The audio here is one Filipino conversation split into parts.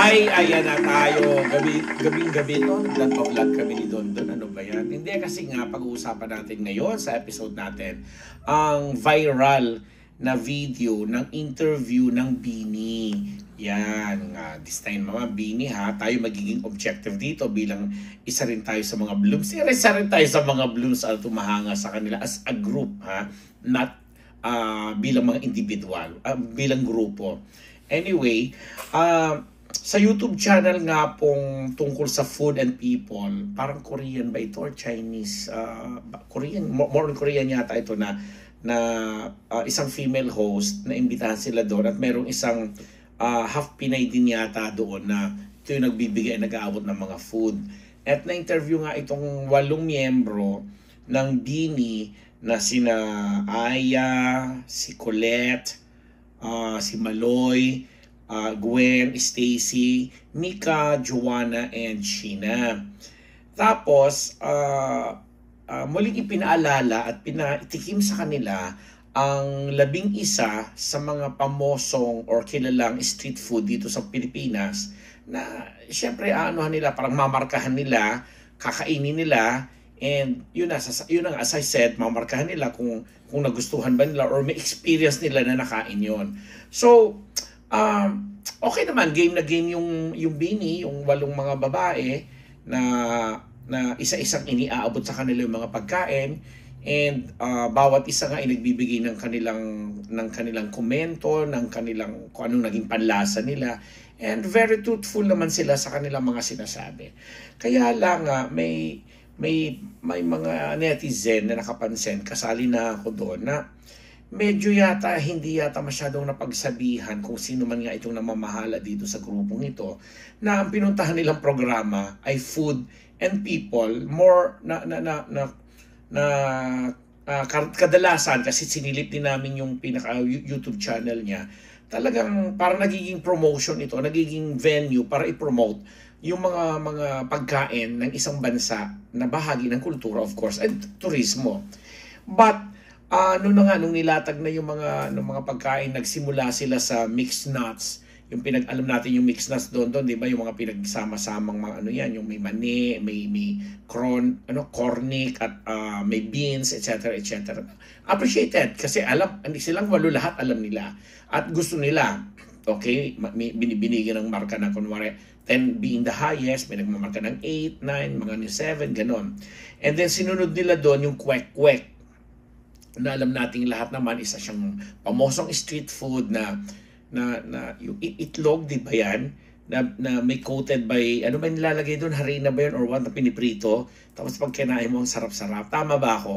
Ay, ayan na tayo. Gabing-gabi to. Vlog kami ni Dondon. Ano ba yan? Hindi, kasi nga pag-uusapan natin ngayon sa episode natin ang viral na video ng interview ng Bini. Yan. This time mga Bini ha, tayo magiging objective dito bilang isa rin tayo sa mga blooms. Isa rin tayo sa mga blooms at tumahanga sa kanila as a group ha. Not bilang mga individual, bilang grupo. Anyway, sa YouTube channel nga pong tungkol sa food and people, parang Korean ba ito or Chinese? Korean, more on Korean yata ito na isang female host na imbitahan sila doon at merong isang half Pinay din yata doon na ito yung nagbibigay, nag-aabot ng mga food. At na-interview nga itong 8 miyembro ng Bini na sina Aya, si Colette, si Maloy, Gwen, Stacy, Mika, Joanna, and Sheena. Tapos, muling ipinaalala at pinaitikim sa kanila ang 11 sa mga pamosong or kilalang street food dito sa Pilipinas na syempre aanuhan nila, parang mamarkahan nila, kakainin nila, and yun na, as I said, mamarkahan nila kung nagustuhan ba nila or may experience nila na nakain yon. So, okay naman, game na game yung Bini, yung 8 mga babae na isa-isang iniaabot sa kanila yung mga pagkain, and bawat isa nga ay nagbibigay ng kanilang komento, ng kanilang kung anong naging panlasa nila, and very truthful naman sila sa kanilang mga sinasabi. Kaya lang may mga netizen na nakapansin, kasali na ako doon, na medyo hindi yata masyadong napagsabihan kung sino man nga itong namamahala dito sa grupong ito, na ang pinuntahan nilang programa ay food and people, more kadalasan, kasi sinilip din namin yung pinaka YouTube channel niya, talagang para nagiging promotion ito, nagiging venue para i-promote yung mga pagkain ng isang bansa na bahagi ng kultura, of course, and turismo. But nung nilatag na yung mga pagkain, nagsimula sila sa mixed nuts. Yung alam natin yung mixed nuts doon, di ba? Yung mga pinagsama-samang mga yung may mani, may cornic, at may beans, etc. etc. Appreciated kasi hindi silang 8 lahat alam nila at gusto nila. Okay, binibinigyan ng marka na kunwari 10 being the highest, may nagmamarka ng 8, 9, mga 7, ganon. And then sinunod nila doon yung kwek-kwek, na alam nating lahat naman isa siyang pamosong street food na yung itlog, di ba yan? Na may coated by, ano ba nilalagay doon? Harina ba yun or what? Na piniprito. Tapos pag kinain mo, sarap-sarap. Tama ba ako?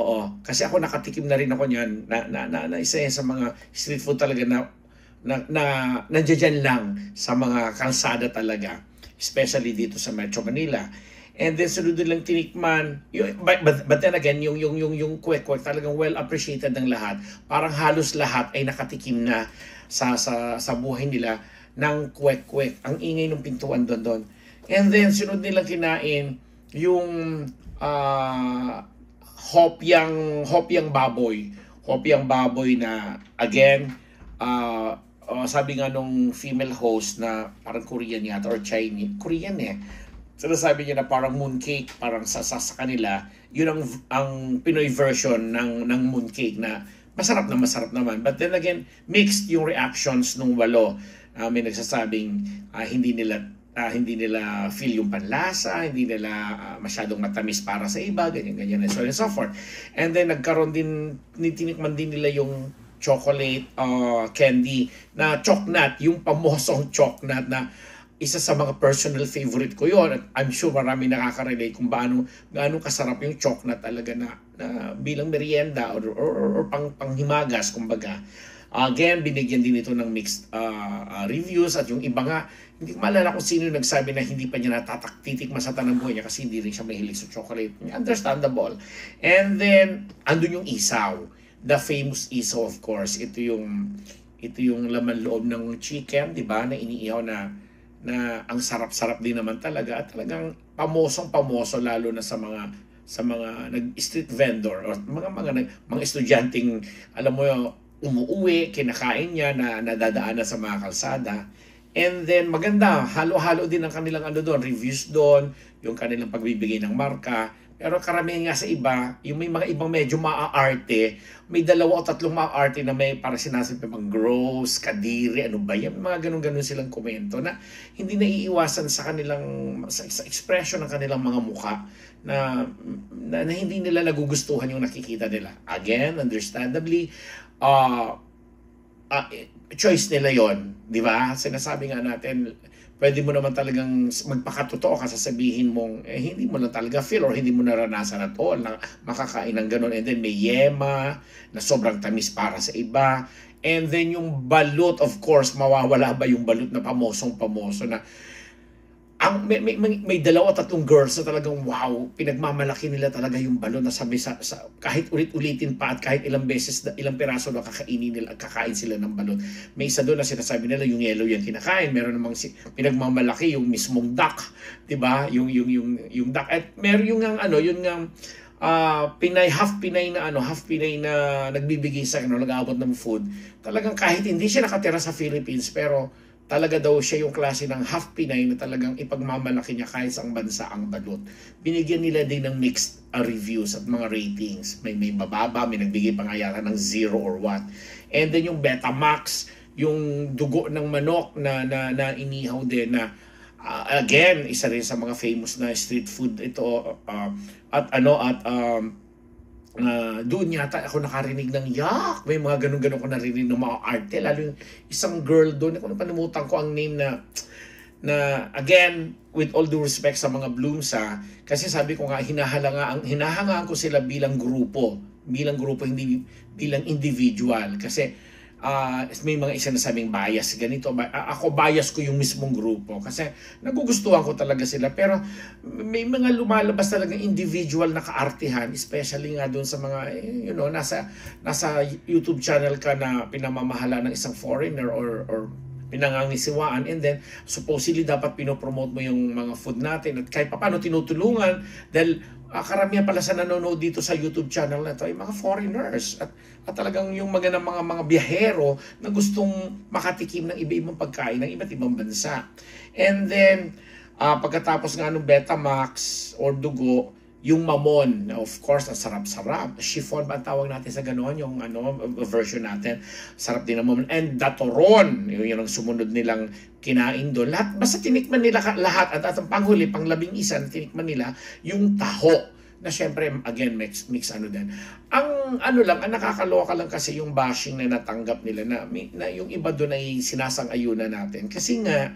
Oo. Kasi ako nakatikim na rin ako niyan na isa yan sa mga street food talaga na nandiyan lang sa mga kalsada talaga, especially dito sa Metro Manila. And then sunod lang tinikman, but then again, yung kwek-kwek talagang well appreciated ng lahat. Parang halos lahat ay nakatikim na sa buhay nila ng kwek-kwek. Ang ingay ng pintuan doon. And then sunod nilang kinain yung hopyang baboy. Hopyang baboy na again, sabi nga nung female host na parang Korean yata or Chinese, Korean sinasabi niya na parang mooncake, parang sa kanila, yun ang Pinoy version ng mooncake na masarap naman. But then again, mixed yung reactions nung 8. May nagsasabing hindi nila feel yung panlasa, hindi nila masyadong matamis para sa iba, ganyan and so on and so forth. And then nagkaroon din, tinikman din nila yung chocolate candy na choknut, yung pamosong choknut na isa sa mga personal favorite ko yon, at I'm sure marami nakaka-relate kung gaano kasarap yung choknut talaga na bilang merienda or panghimagas kumbaga. Again, binigyan din ito ng mixed reviews, at yung iba nga, hindi ko maalala kung sino nagsabi na hindi pa niya titikman sa tanang buhay niya kasi hindi rin siya mahilig sa chocolate. Understandable. And then andun yung isaw, the famous isaw, of course. Ito yung laman loob ng chicken, di ba, na iniihaw na ang sarap-sarap din naman talaga, at talagang pamoso lalo na sa mga nag-street vendor or mga estudyanteng, alam mo yung umuuwi, kinakain niya na nadadaanan sa mga kalsada. And then maganda, halo-halo din ang kanilang ano doon, reviews doon, yung kanilang pagbibigay ng marka. Pero karamihan nga sa iba, yung may mga ibang medyo maaarte, may 2 o 3 maaarte na may para sinasabi pang gross, kadiri, ano ba yan, mga ganun-ganun silang komento na hindi naiiwasan sa kanilang, sa expression ng kanilang mga muka na hindi nila nagugustuhan yung nakikita nila. Again, understandably, choice nila yon, di ba? Sinasabi nga natin, pwede mo naman talagang magpakatotoo ka, sasabihin mong hindi mo lang talaga feel or hindi mo naranasan at all na makakain ng ganun. And then may yema na sobrang tamis para sa iba. And then yung balut, of course, mawawala ba yung balut na pamosong-pamoso na may 2 o 3 girls na talagang wow, pinagmamalaki nila talaga yung balon na sabi sa kahit ulit-ulitin pa at kahit ilang beses, ilang piraso na kakain sila ng balon. May isa doon na sinasabi nila yung yellow yan kinakain. Meron namang pinagmamalaki yung mismong duck, 'di ba? Yung duck. At meron yung half Pinay na nagbibigay sa nag-aabot ng food. Talagang kahit hindi siya nakatira sa Philippines, pero talaga daw siya yung klase ng half Pinay na talagang ipagmamalaki niya kahit sa bansa ang balot. Binigyan nila din ng mixed reviews at mga ratings. May bababa, may nagbigay pa nga yata ng 0 or what. And then yung Betamax, yung dugo ng manok na inihaw din na again, isa rin sa mga famous na street food ito doon yata ako nakarinig ng yak. May mga ganun-ganun ko narinig ng mga arte. Lalo yung isang girl doon, ako napanimutan ko ang name na again, with all due respect sa mga Blooms kasi sabi ko nga, hinahangaan ko sila bilang grupo, hindi bilang individual. Kasi may mga isa na sabing bias ganito. Ako bias ko yung mismong grupo kasi nagugustuhan ko talaga sila, pero may mga lumalabas talagang individual na kaartihan, especially nga doon sa mga nasa YouTube channel ka na pinamamahala ng isang foreigner or pinangangisiwaan, and then supposedly dapat pinopromote mo yung mga food natin at kahit paano tinutulungan dahil karamihan pala sa nanonood dito sa YouTube channel na ito ay mga foreigners at talagang yung mga biyahero na gustong makatikim ng iba-ibang pagkain ng iba't ibang bansa. And then pagkatapos nga ng Betamax or dugo, yung mamon, of course, ang sarap-sarap. Chiffon ba ang tawag natin sa gano'n? Yung version natin. Sarap din ang mamon. And datoron, yun ang sumunod nilang kinain doon. Basta tinikman nila lahat. At ang panghuli, pang-11 na tinikman nila, yung taho. Na syempre, again, mix din. Ang nakakaloka lang kasi yung bashing na natanggap nila na yung iba doon ay sinasang-ayunan natin. Kasi nga,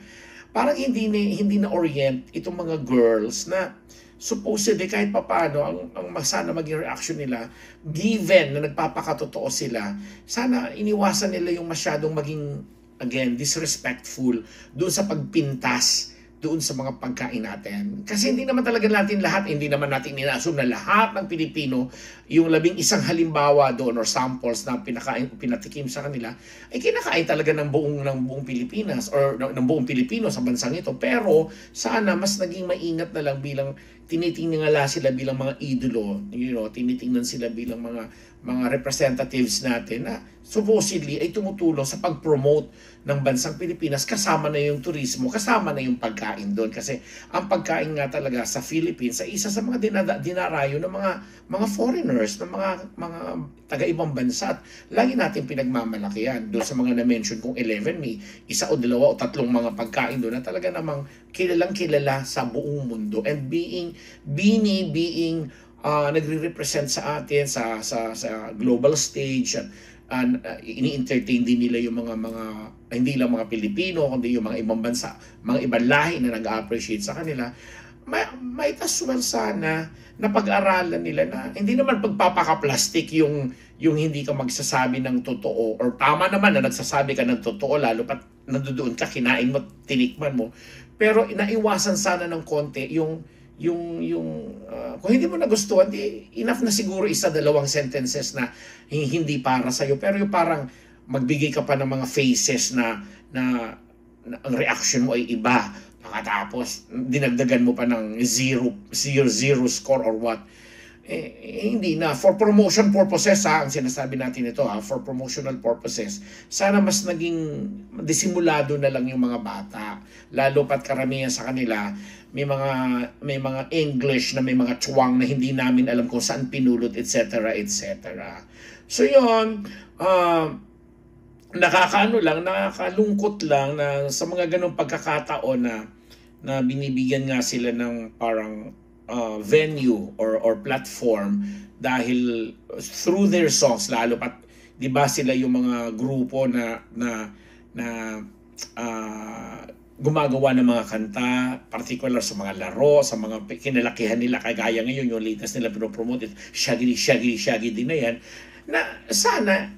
parang hindi na orient itong mga girls na supposedly kahit papaano ang sana maging reaction nila, given na nagpapakatotoo sila, sana iniwasan nila yung masyadong maging, again, disrespectful doon sa pagpintas doon sa mga pagkain natin. Kasi hindi naman talaga natin lahat, hindi naman natin ina-assume na lahat ng Pilipino, yung 11 halimbawa doon or samples na pinatikim sa kanila, ay kinakain talaga ng buong Pilipinas or ng buong Pilipino sa bansang ito. Pero sana mas naging maingat na lang bilang tinitingnan sila bilang mga idolo, tinitingnan sila bilang mga representatives natin na supposedly ay tumutulong sa pag-promote ng bansang Pilipinas, kasama na yung turismo, kasama na yung pagkain doon. Kasi ang pagkain nga talaga sa Philippines ay isa sa mga dinarayo ng mga foreigners, ng mga taga-ibang bansa. At lagi natin pinagmamalaki yan. Doon sa mga na-mention kong 11, may 1 o 2 o 3 mga pagkain doon na talaga namang kilalang-kilala sa buong mundo. And being nagre-represent sa atin sa global stage at ini-entertain din nila yung mga hindi lang mga Pilipino kundi yung mga ibang bansa, mga ibang lahi na nag-appreciate sa kanila. Might as well sana na pag-aralan nila na hindi naman pagpapaka-plastic yung hindi ka magsasabi ng totoo, or tama naman na nagsasabi ka ng totoo lalo pat nandoon ka, kinain mo, tinikman mo, pero inaiwasan sana ng konti yung kung hindi mo nagustuhan, enough na siguro 1-2 sentences na hindi para sa'yo. Pero yung parang magbigay ka pa ng mga faces na ang reaction mo ay iba. Pagkatapos, dinagdagan mo pa ng zero score or what. hindi na. For promotion purposes, ang sinasabi natin ito, for promotional purposes, sana mas naging disimulado na lang yung mga bata. Lalo pat karamihan sa kanila, may mga English na may mga chuwang na hindi namin alam kung saan pinulot, etc. etc. So yun, nakakalungkot lang na sa mga ganong pagkakataon na binibigyan nga sila ng parang venue or platform dahil through their songs, lalo pat 'di ba sila yung mga grupo na gumagawa ng mga kanta, particular sa mga laro, sa mga kinalakihan nila, kagaya ngayon yung latest nila pinopromote, Shaggy din na yan, na sana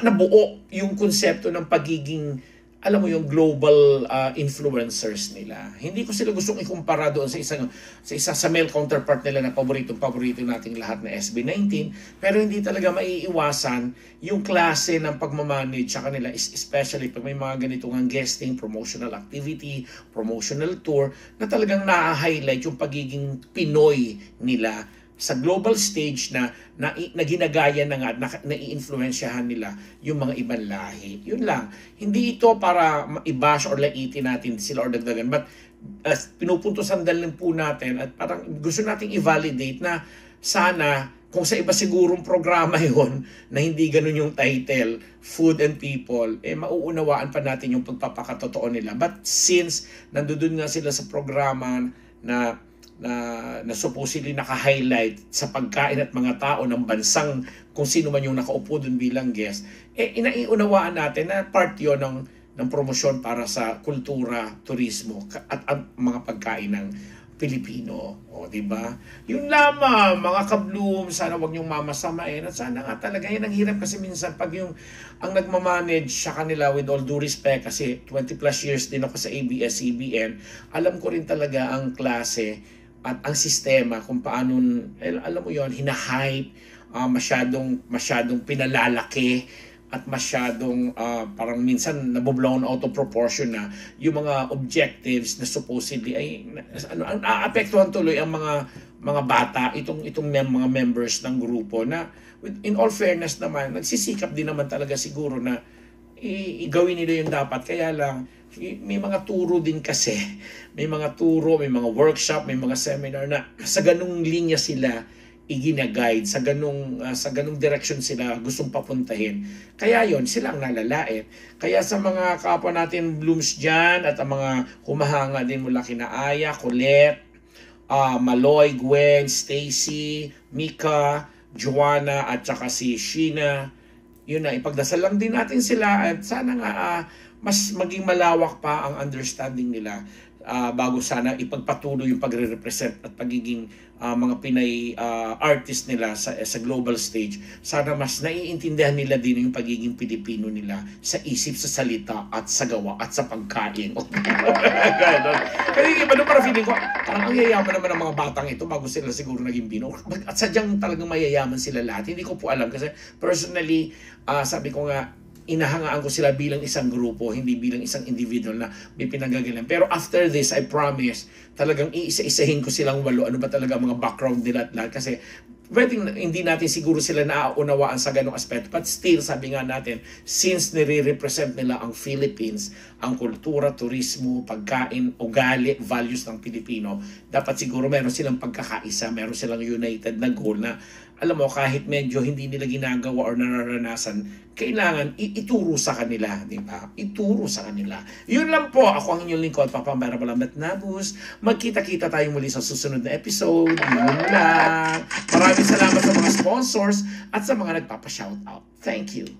nabuo yung konsepto ng pagiging, alam mo, yung global influencers nila. Hindi ko sila gustong ikumpara doon sa male counterpart nila na paborito nating lahat na SB19, pero hindi talaga maiiwasan yung klase ng pagmamanage sa kanila, especially pag may mga ganitong guesting, promotional activity, promotional tour, na talagang na-highlight yung pagiging Pinoy nila sa global stage na ginagaya na nga, na-i-influensyahan nila yung mga ibang lahi. Yun lang. Hindi ito para i-bash or laitin natin sila or dagdagan, but pinupuntusan din po natin at parang gusto nating i-validate na sana kung sa iba sigurong programa yon na hindi ganun yung title, Food and People, mauunawaan pa natin yung pagpapakatotoo nila. But since nandoon nga sila sa programa na supposedly naka-highlight sa pagkain at mga tao ng bansang kung sino man yung nakaupo dun bilang guest, inaiunawaan natin na part yun ng promosyon para sa kultura, turismo at mga pagkain ng Pilipino. O, diba? Yun lamang, mga kabloom, sana wag niyong mamasamain at sana nga talaga, yan ang hirap kasi minsan pag yung ang nagmamanage sa kanila, with all due respect, kasi 20 plus years din ako sa ABS-CBN, alam ko rin talaga ang klase at ang sistema kung paano, alam mo yon, hinahype, masyadong pinalalaki at masyadong parang minsan naboblown out of proportion na yung mga objectives na supposedly ay aapektuhan tuloy ang mga bata, itong mga members ng grupo na in all fairness naman nagsisikap din naman talaga siguro na igawin nila yung dapat, kaya lang may mga turo din kasi, may mga turo, may mga workshop, may mga seminar na sa ganung linya sila igina-guide, sa ganung direction sila gustong papuntahin. Kaya yon sila ang nalalait. Kaya sa mga kapwa natin blooms dyan at ang mga humahanga din mula kina Aya, Colette, Maloy, Gwen, Stacy, Mika, Joanna at saka si Sheena, yun na, ipagdasal lang din natin sila at sana nga mas maging malawak pa ang understanding nila bago sana ipagpatuloy yung pagre-represent at pagiging mga Pinay artist nila sa global stage. Sana mas naiintindihan nila din yung pagiging Pilipino nila sa isip, sa salita at sa gawa at sa pagkain. Kasi iba doon para feeling ko, parang ang yayaman naman ng mga batang ito bago sila siguro naging Pino. At sadyang talagang mayayaman sila lahat. Hindi ko po alam kasi personally, sabi ko nga, inahangaan ko sila bilang isang grupo, hindi bilang isang individual na may pinanggagalingan. Pero after this, I promise, talagang iisa-isahin ko silang 8. Ano ba talaga mga background nila at lahat. Kasi pwedeng hindi natin siguro sila naaunawaan sa ganong aspeto. But still, sabi nga natin, since nire-represent nila ang Philippines, ang kultura, turismo, pagkain, ugali, values ng Pilipino, dapat siguro meron silang pagkakaisa, meron silang united na goal na, alam mo, kahit medyo hindi nila ginagawa or nararanasan, kailangan ituro sa kanila, di ba? Ituro sa kanila. Yun lang po. Ako ang inyong lingkod, Papa Mera Malamat Nabus. Magkita-kita tayo muli sa susunod na episode. Yun lang. Maraming salamat sa mga sponsors at sa mga nagpapa-shoutout. Thank you.